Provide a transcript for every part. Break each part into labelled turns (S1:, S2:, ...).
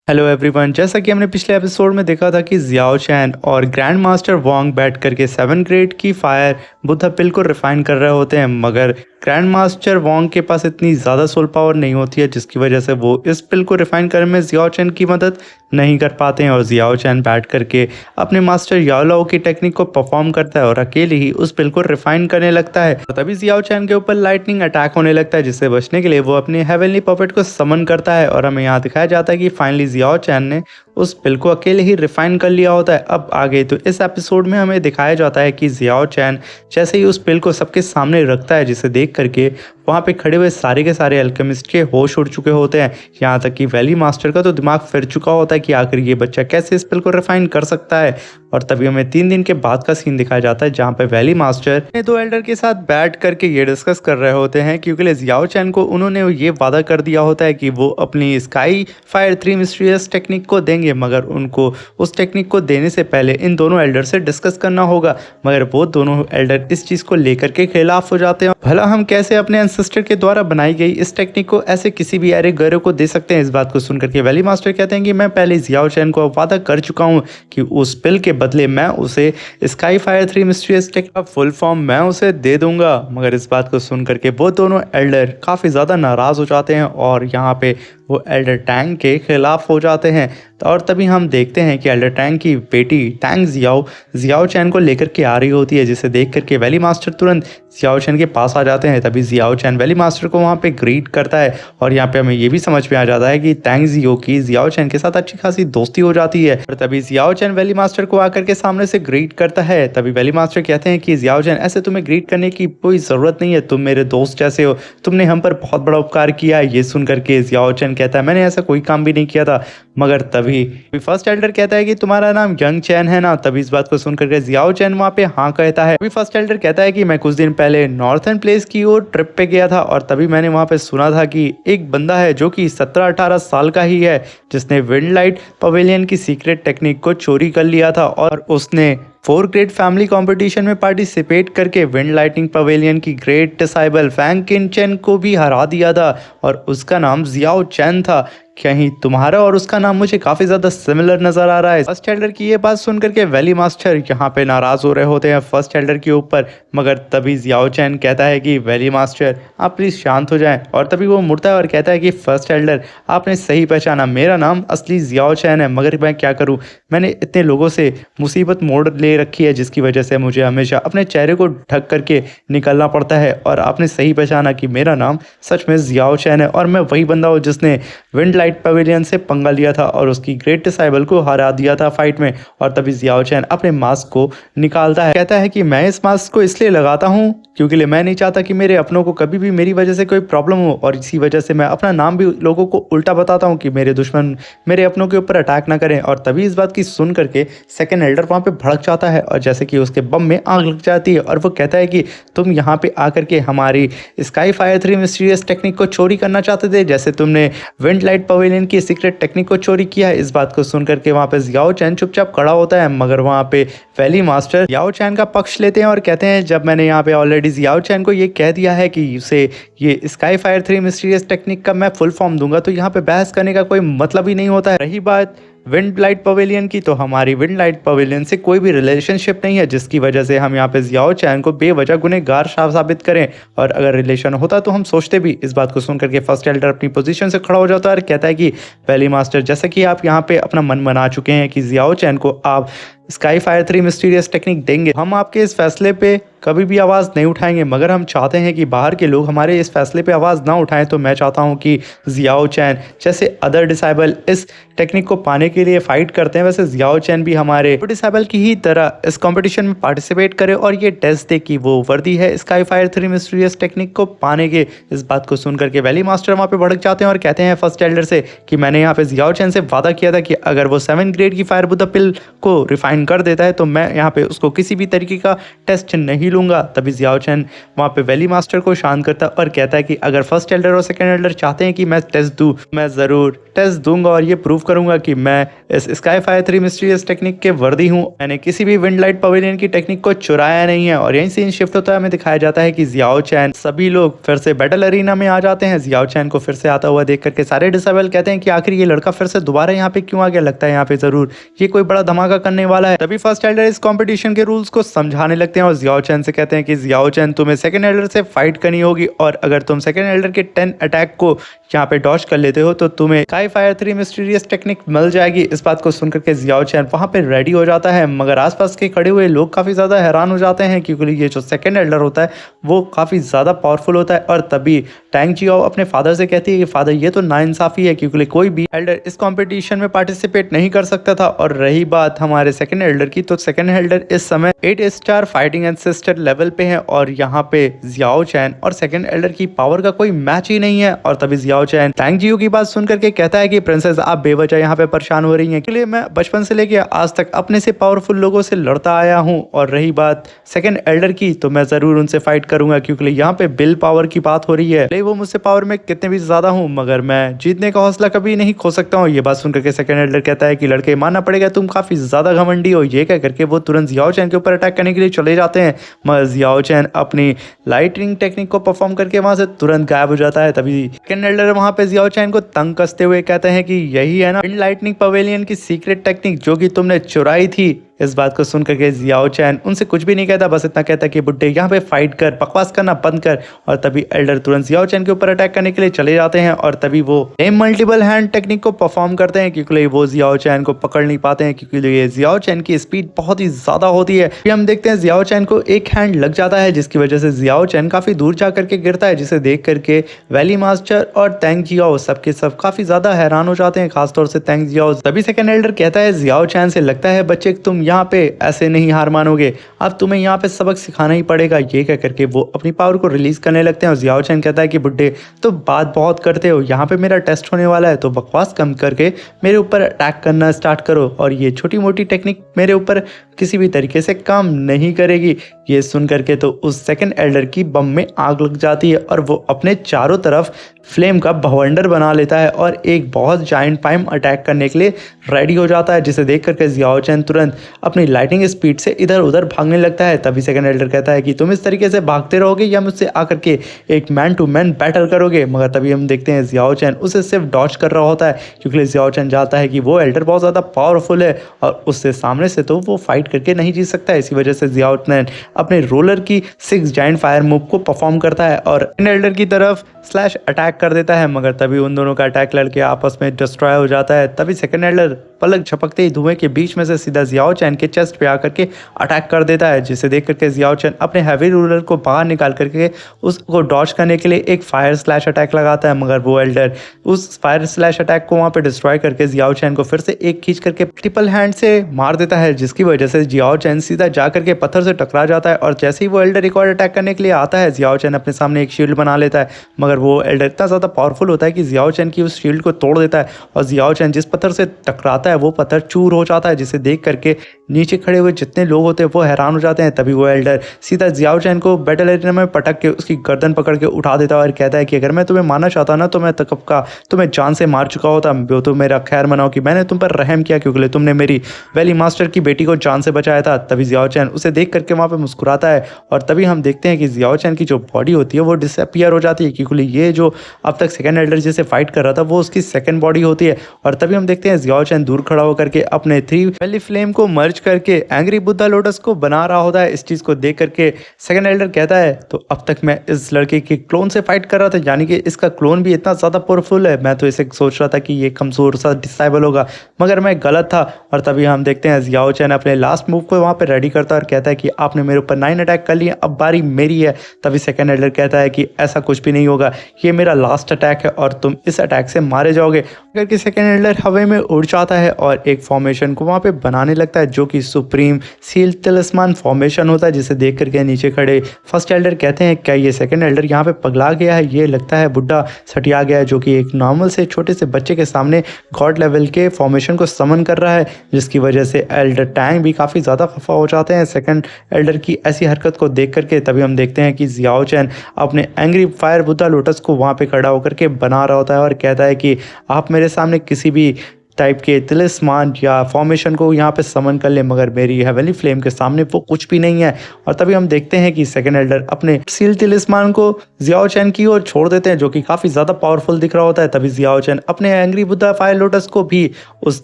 S1: Hello everyone, जैसा कि हमने पिछले एपिसोड में देखा था कि जियाओ चैन और ग्रैंड मास्टर वोंग बैठ करके 7 ग्रेड की फायर बुद्धा पिल को रिफाइन कर रहे होते हैं, मगर ग्रैंड मास्टर वोंग के पास इतनी ज़्यादा सोल पावर नहीं होती है, जिसकी वजह से वो इस पिल को रिफाइन करने में जियाओ चैन की मदद नहीं कर पाते हैं। और जियाओ चैन बैठ करके अपने मास्टर याओलाओ की टेक्निक को परफॉर्म करता है और अकेले ही उस पिल को रिफाइन करने लगता है। तो तभी जियाओ चैन के ऊपर लाइटनिंग अटैक होने लगता है, जिससे बचने के लिए वो अपने हेवनली पपेट को समन करता है। और हमें यहाँ दिखाया जाता है कि फाइनली जियाओ चैन ने उस पिल को अकेले ही रिफाइन कर लिया होता है। अब आगे तो इस एपिसोड में हमें दिखाया जाता है कि जियाओ चैन जैसे ही उस पिल को सबके सामने रखता है, जिसे देख करके वहाँ पे खड़े हुए सारे के सारे अल्केमिस्ट के होश उड़ चुके होते हैं। यहाँ तक कि वैली मास्टर का तो दिमाग फिर चुका होता है कि आखिर ये बच्चा कैसे इस पिल को रिफाइन कर सकता है। और तभी हमें 3 दिन के बाद का सीन दिखाया जाता है, जहाँ पे वैली मास्टर ने 2 एल्डर के साथ बैठ करके ये डिस्कस कर रहे होते हैं, क्योंकि जियाओ चैन को उन्होंने ये वादा कर दिया होता है कि वो अपनी स्काई फायर 3 मिस्टीरियस टेक्निक को देंगे, मगर उनको उस टेक्निक को देने से पहले इन दोनों एल्डर से डिस्कस करना होगा। मगर वो दोनों एल्डर इस चीज़ को लेकर के खिलाफ हो जाते हैं। भला हम कैसे अपने एंसेस्टर के द्वारा बनाई गई इस टेक्निक को ऐसे किसी भी एरे गैरो को दे सकते हैं। इस बात को सुनकर के वैली मास्टर कहते हैं कि मैं पहले जियाओ चैन को वादा कर चुका हूँ कि उस पिल के बदले मैं उसे स्काई फायर 3 मिस्टीरियस टेक का फुल फॉर्म मैं उसे दे दूंगा। मगर इस बात को सुन करके वो दोनों एल्डर काफ़ी ज़्यादा नाराज़ हो जाते हैं और यहाँ पे वो एल्डर टैंग के खिलाफ हो जाते हैं। और तभी हम देखते हैं कि एल्डर टैंग की बेटी टैंग जियाओ चैन को लेकर के आ रही होती है, जिसे देख करके वैली मास्टर तुरंत जियाओ चैन के पास आ जाते हैं। तभी जियाओ चैन वैली मास्टर को वहाँ पे ग्रीट करता है और यहाँ पे हमें ये भी समझ में आ जाता है कि टैंग जियो की जियाओ चैन के साथ अच्छी खासी दोस्ती हो जाती है। और तभी जियाओ चैन वैली मास्टर को आकर के सामने से ग्रीट करता है। तभी वैली मास्टर कहते हैं कि जियाओ चैन, ऐसे तुम्हें ग्रीट करने की कोई ज़रूरत नहीं है, तुम मेरे दोस्त जैसे हो, तुमने हम पर बहुत बड़ा उपकार किया है। ये सुन करके जियाओ चैन कहता है मैंने ऐसा कोई काम भी नहीं किया था। मगर तभी फर्स्ट एल्डर कहता है कि तुम्हारा नाम यंग चैन है ना। तभी इस बात को सुन करके जियाओ चैन वहाँ पे हाँ कहता है। तभी फर्स्ट एल्डर कहता है कि मैं कुछ दिन पहले नॉर्थर्न प्लेस की ओर ट्रिप पे गया था और तभी मैंने वहाँ पे सुना था कि एक बंदा है जो कि 17-18 साल का ही है, जिसने विंड लाइट पवेलियन की सीक्रेट टेक्निक को चोरी कर लिया था और उसने 4 ग्रेट फैमिली कंपटीशन में पार्टिसिपेट करके विंड लाइटिंग पवेलियन की ग्रेट डिसाइबल फैंग किन चैन को भी हरा दिया था और उसका नाम जियाओ चैन था। कहीं तुम्हारा और उसका नाम मुझे काफ़ी ज़्यादा सिमिलर नज़र आ रहा है। फर्स्ट एल्डर की ये बात सुन करके वैली मास्टर यहाँ पे नाराज़ हो रहे होते हैं फर्स्ट एल्डर के ऊपर। मगर तभी जियाओ चैन कहता है कि वैली मास्टर आप प्लीज़ शांत हो जाएं। और तभी वो मुड़ता है और कहता है कि फर्स्ट एल्डर आपने सही पहचाना, मेरा नाम असली जियाओ चैन है, मगर मैं क्या करूँ, मैंने इतने लोगों से मुसीबत मोड़ ले रखी है, जिसकी वजह से मुझे हमेशा अपने चेहरे को ढक करके निकलना पड़ता है। और आपने सही पहचाना कि मेरा नाम सच में जियाओ चैन है और मैं वही बंदा हूँ जिसने विंड लाइट पवेलियन से पंगा लिया था और उसकी ग्रेट डिसाइबल को हरा दिया था फाइट में। और तभी जियाओ चैन अपने मास्क को निकालता है, कहता है कि मैं इस मास्क को इसलिए लगाता हूँ क्योंकि मैं नहीं चाहता कि मेरे अपनों को कभी भी मेरी वजह से कोई प्रॉब्लम हो, और इसी वजह से मैं अपना नाम भी लोगों को उल्टा बताता हूँ कि मेरे दुश्मन मेरे अपनों के ऊपर अटैक ना करें। और तभी इस बात की सुन करके सेकंड एल्डर वहाँ पे भड़क जाता है और जैसे कि उसके बम में आग लग जाती है और वो कहता है कि तुम यहाँ पे आकर के हमारी स्काई फायर 3 मिस्टीरियस टेक्निक को चोरी करना चाहते थे, जैसे तुमने विंड लाइट पवेलियन की सीक्रेट टेक्निक को चोरी किया है। इस बात को सुन करके वहाँ पे जियाओ चैन चुपचाप खड़ा होता है, मगर वहाँ पे वैली मास्टर जियाओ चैन का पक्ष लेते हैं और कहते हैं जब मैंने यहाँ पे ऑलरेडी जियाओ चैन को ये कह दिया है कि उसे ये स्काई फायर 3 मिस्टीरियस टेक्निक का मैं फुल फॉर्म दूंगा, तो यहाँ पे बहस करने का कोई मतलब ही नहीं होता है। रही बात विंड लाइट पवेलियन की, तो हमारी विंड लाइट पवेलियन से कोई भी रिलेशनशिप नहीं है, जिसकी वजह से हम यहाँ पे जियाओ चैन को बेवजह गुनहगार साबित करें। और अगर रिलेशन होता तो हम सोचते भी। इस बात को सुन करके फर्स्ट एल्डर अपनी पोजीशन से खड़ा हो जाता है और कहता है कि वैली मास्टर, जैसा कि आप यहाँ पे अपना मन बना चुके हैं कि जियाओ चैन को आप स्काई फायर 3 मिस्टीरियस टेक्निक देंगे, हम आपके इस फैसले पे कभी भी आवाज़ नहीं उठाएंगे, मगर हम चाहते हैं कि बाहर के लोग हमारे इस फैसले पे आवाज़ ना उठाएं। तो मैं चाहता हूं कि जियाओ चैन जैसे अदर डिसाइबल इस टेक्निक को पाने के लिए फाइट करते हैं, वैसे जियाओ चैन भी हमारे डिसाइबल की ही तरह इस कंपटीशन में पार्टिसिपेट करे और ये टेस्ट दे कि वो वर्दी है स्काई फायर 3 मिस्टीरियस टेक्निक को पाने के। इस बात को सुन करके वैली मास्टर वहाँ पे भड़क जाते हैं और कहते हैं फर्स्ट एल्डर से कि मैंने यहाँ पे जियाओ चैन से वादा किया था कि अगर वो 7 ग्रेड की फायर बुद्धा पिल को रिफाइन रिफाइन कर देता है तो मैं यहाँ पे उसको किसी भी तरीके का टेस्ट नहीं लूँगा। तभी जियाओ चैन वहाँ पे वैली मास्टर को शांत करता है और कहता है कि अगर फर्स्ट एल्डर और सेकेंड एल्डर चाहते हैं कि मैं टेस्ट दूँ, मैं ज़रूर टेस्ट दूंगा और ये प्रूव करूंगा कि मैं इस स्काई फायर 3 मिस्टीरियस टेक्निक के वर्दी हूँ। मैंने किसी भी विंड लाइट पवेलियन की टेक्निक को चुराया नहीं है। और यहीं सीन शिफ्ट होता है, हमें दिखाया जाता है कि जियाओ चैन सभी लोग फिर से बैटल अरीना में आ जाते हैं। जियाओ चैन को फिर से आता हुआ देख करके सारे डिसेबल कहते हैं कि आखिर ये लड़का फिर से दोबारा यहाँ पे क्यों आ गया, लगता है यहाँ पे जरूर ये कोई बड़ा धमाका करने वाला है। तभी फर्स्ट एल्डर इस कॉम्पिटिशन के रूल्स को समझाने लगते हैं और जियाओ चैन से कहते हैं कि जियाओ चैन तुम्हें सेकंड एल्डर से फाइट करनी होगी और अगर तुम सेकंड एल्डर के 10 अटैक को यहाँ पे डॉज कर लेते हो तो तुम्हें स्काई फायर 3 मिस्टीरियस टेक्निक मिल जाएगी। इस बात को सुनकर के जियाओ चैन वहाँ पे रेडी हो जाता है, मगर आसपास के खड़े हुए लोग काफ़ी ज़्यादा हैरान हो जाते हैं क्योंकि ये जो सेकंड एल्डर होता है वो काफ़ी ज़्यादा पावरफुल होता है। और तभी टैंग जियाओ अपने फादर से कहती है कि फादर ये तो नाइंसाफ़ी है क्योंकि कोई भी एल्डर इस कॉम्पिटिशन में पार्टिसिपेट नहीं कर सकता था। और रही बात हमारे सेकंड एल्डर की, तो सेकंड एल्डर इस समय 8 स्टार फाइटिंग एंसेस्टर लेवल पे है और यहाँ पे जियाओ चैन और सेकंड एल्डर की पावर का कोई मैच ही नहीं है। और तभी जियाओ चैन टैंग जियो की बात सुन करके कहता है कि प्रिंसेस आप बेवजह यहाँ पे परेशान हो रही हैं, इसलिए मैं बचपन से लेके आज तक अपने से पावरफुल लोगों से लड़ता आया हूँ। और रही बात सेकंड एल्डर की, तो मैं जरूर उनसे फाइट करूंगा क्योंकि यहाँ पे बिल पावर की बात हो रही है। भले वो मुझसे पावर में कितने भी ज्यादा हूँ मगर मैं जीतने का हौसला कभी नहीं खो सकता हूँ। ये बात सुन करके सेकंड एल्डर कहता है कि लड़के मानना पड़ेगा तुम काफी ज्यादा घमंडी हो। ये कह करके वो तुरंत जियाओ चैन के ऊपर अटैक करने के लिए चले जाते हैं, मगर जियाओ चैन अपनी लाइटनिंग टेक्निक को परफॉर्म करके वहां से तुरंत गायब हो जाता है। तभी सेकंड एल्डर वहां पे जियाओ चैन को तंग कसते हुए कहते हैं कि यही है ना विंड लाइटनिंग पवेलियन की सीक्रेट टेक्निक जो कि तुमने चुराई थी। इस बात को सुन करके जियाओ चैन उनसे कुछ भी नहीं कहता, बस इतना कहता कि बुड्ढे यहाँ पे फाइट कर, बकवास करना बंद कर। और तभी एल्डर तुरंत जियाओ चैन के ऊपर अटैक करने के लिए चले जाते हैं और तभी वो मल्टीपल हैंड टेक्निक को परफॉर्म करते हैं क्योंकि वो जियाओ चैन को पकड़ नहीं पाते हैं क्योंकि ये जियाओ चैन की स्पीड बहुत ही ज्यादा होती है। फिर हम देखते हैं जियाओ चैन को एक हैंड लग जाता है जिसकी वजह से जियाओ चैन काफी दूर जा करके गिरता है, जिसे देख करके वैली मास्टर और टैंग जियाओ सबके सब काफी ज्यादा हैरान हो जाते हैं, खासतौर से टैंग जियाओ। तभी सेकंड एल्डर कहता है जियाओ चैन से, लगता है बच्चे तुम यहाँ पे ऐसे नहीं हार मानोगे, अब तुम्हें यहाँ पे सबक सिखाना ही पड़ेगा। ये कह करके वो अपनी पावर को रिलीज करने लगते हैं और जियाओ चैन कहता है कि बुड्ढे तो बात बहुत करते हो, यहाँ पे मेरा टेस्ट होने वाला है तो बकवास कम करके मेरे ऊपर अटैक करना स्टार्ट करो और ये छोटी मोटी टेक्निक मेरे ऊपर किसी भी तरीके से काम नहीं करेगी। ये सुन करके तो उस सेकंड एल्डर की बम में आग लग जाती है और वो अपने चारों तरफ फ्लेम का भवंडर बना लेता है और एक बहुत जायंट पाइम अटैक करने के लिए रेडी हो जाता है, जिसे देख करके जियाओ चैन तुरंत अपनी लाइटिंग स्पीड से इधर उधर भागने लगता है। तभी सेकंड एल्डर कहता है कि तुम इस तरीके से भागते रहोगे या मुझसे आकर के एक मैन टू मैन बैटल करोगे। मगर तभी हम देखते हैं जियाओ चैन उसे सिर्फ डॉज कर रहा होता है क्योंकि जियाओ चैन चाहता है कि वो एल्डर बहुत ज़्यादा पावरफुल है और उससे सामने से तो वो फाइट करके नहीं जीत सकता। इसी वजह से जियाओ चैन अपने रोलर की 6 जायंट फायर मूव को परफॉर्म करता है और एल्डर की तरफ स्लैश अटैक कर देता है, मगर तभी उन दोनों का अटैक लड़के आपस में डिस्ट्रॉय हो जाता है। तभी सेकंड एल्डर पलक झपकते ही धुएं के बीच में से सीधा जियाओ चैन के चेस्ट पे आकर के अटैक कर देता है, जिसे देख करके जियाओ चैन अपने हैवी रूलर को बाहर निकाल करके उसको डॉज करने के लिए एक फायर स्लैश अटैक लगाता है, मगर वो एल्डर उस फायर स्लैश अटैक को वहाँ पे डिस्ट्रॉय करके जियाओ चैन को फिर से एक खींच करके ट्रिपल हैंड से मार देता है, जिसकी वजह से जियाओ चैन सीधा जा करके पत्थर से टकरा जाता है। और जैसे ही वो एल्डर एक और अटैक करने के लिए आता है जियाओ चैन अपने सामने एक शील्ड बना लेता है, मगर वो एल्डर इतना ज़्यादा पावरफुल होता है कि जियाओ चैन की उस शील्ड को तोड़ देता है और जियाओ चैन जिस पत्थर से टकराता है वो पत्थर चूर हो जाता है, जिसे देख करके नीचे खड़े हुए जितने लोग होते हैं वो हैरान हो जाते हैं। तभी वो एल्डर सीधा जियाओ चैन को बैटल एरिया में पटक के उसकी गर्दन पकड़ के उठा देता है और कहता है कि अगर मैं तुम्हें मारना चाहता ना तो मैं तब का तुम्हें जान से मार चुका होता। वो तो मेरा खैर मनाओ कि मैंने तुम पर रहम किया क्योंकि तुमने मेरी वैली मास्टर की बेटी को जान से बचाया था। तभी जियाओ चैन उसे देख करके वहाँ पे मुस्कुराता है और तभी हम देखते हैं कि जियाओ चैन की जो बॉडी होती है वो डिसअपियर हो जाती है क्योंकि ये जो अब तक सेकंड एल्डर जिसे फाइट कर रहा था वो उसकी सेकंड बॉडी होती है। और तभी हम देखते हैं जियाओ चैन दूर खड़ा होकर के अपने 3 वैली फ्लेम को मर्ज करके एंग्री बुद्धा लोटस को बना रहा होता है। इस चीज को देख करके सेकंड एल्डर कहता है तो अब तक मैं इस लड़के के क्लोन से फाइट कर रहा था, यानी कि इसका क्लोन भी इतना ज्यादा पावरफुल है, मैं तो इसे सोच रहा था कि ये कमजोर सा डिसाइबल होगा, मगर मैं गलत था। और तभी हम देखते हैं जियाओ चैन अपने लास्ट मूव को वहां पे रेडी करता है और कहता है कि आपने मेरे ऊपर 9 अटैक कर लिए, अब बारी मेरी है। तभी सेकंड एल्डर कहता है कि ऐसा कुछ भी नहीं होगा, ये मेरा लास्ट अटैक है और तुम इस अटैक से मारे जाओगे। अगर कि सेकंड एल्डर हवा में उड़ जाता है और एक फॉर्मेशन को वहां पे बनाने लगता है जो कि सुप्रीम सील तिलिस्मान फॉर्मेशन होता है, जिसे देख करके नीचे खड़े फर्स्ट एल्डर कहते हैं क्या ये सेकंड एल्डर यहाँ पे पगला गया है, ये लगता है बुड्ढा सटिया गया है, जो कि एक नॉर्मल से छोटे से बच्चे के सामने गॉड लेवल के फॉर्मेशन को समन कर रहा है, जिसकी वजह से एल्डर टैंग भी काफ़ी ज़्यादा खफा हो जाते हैं सेकंड एल्डर की ऐसी हरकत को देख करके। तभी हम देखते हैं कि जियाओ चैन अपने एंग्री फायर बुद्धा लोटस को वहाँ पे खड़ा होकर के बना रहा होता है और कहता है कि आप मेरे सामने किसी भी टाइप के तिलिस्मान या फॉर्मेशन को यहाँ पे समन कर ले, मगर मेरी हेवनली फ्लेम के सामने वो कुछ भी नहीं है। और तभी हम देखते हैं कि सेकंड एल्डर अपने सील तिलिस्मान को जियाओ चैन की ओर छोड़ देते हैं, जो कि काफ़ी ज़्यादा पावरफुल दिख रहा होता है। तभी जियाओ चैन अपने एंग्री बुद्धा फायर लोटस को भी उस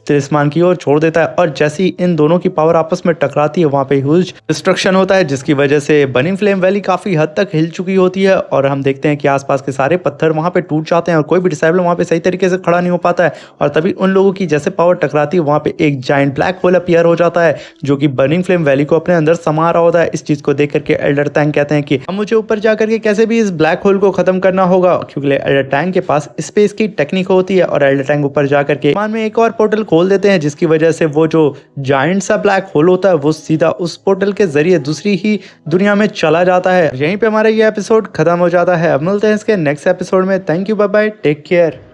S1: तिलिस्मान की ओर छोड़ देता है और जैसे ही इन दोनों की पावर आपस में टकराती है वहाँ पे ह्यूज डिस्ट्रक्शन होता है, जिसकी वजह से बर्निंग फ्लेम वैली काफ़ी हद तक हिल चुकी होती है। और हम देखते हैं कि आसपास के सारे पत्थर वहाँ पे टूट जाते हैं और कोई भी डिसेबल वहाँ पे सही तरीके से खड़ा नहीं हो पाता है। और तभी उन लोगों की जैसे पावर टकराती है वहाँ पे एक जाइंट ब्लैक होल अपीयर हो जाता है, जो कि बर्निंग फ्लेम वैली को अपने अंदर समा रहा होता है। इस चीज़ को देख करके एल्डर टैंग कहते हैं कि अब मुझे ऊपर जा करके कैसे भी इस ब्लैक होल को खत्म करना होगा, क्योंकि एल्डर टैंग के पास स्पेस की टेक्निक होती है। और एल्डर टैंग ऊपर जा करके मान में एक और पोर्टल खोल देते हैं, जिसकी वजह से वो जो जाइंट सा ब्लैक होल होता है वो सीधा उस पोर्टल के जरिए दूसरी ही दुनिया में चला जाता है। यहीं पे हमारा ये एपिसोड खत्म हो जाता है। अब मिलते हैं इसके नेक्स्ट एपिसोड में। Thank you, bye bye, take care.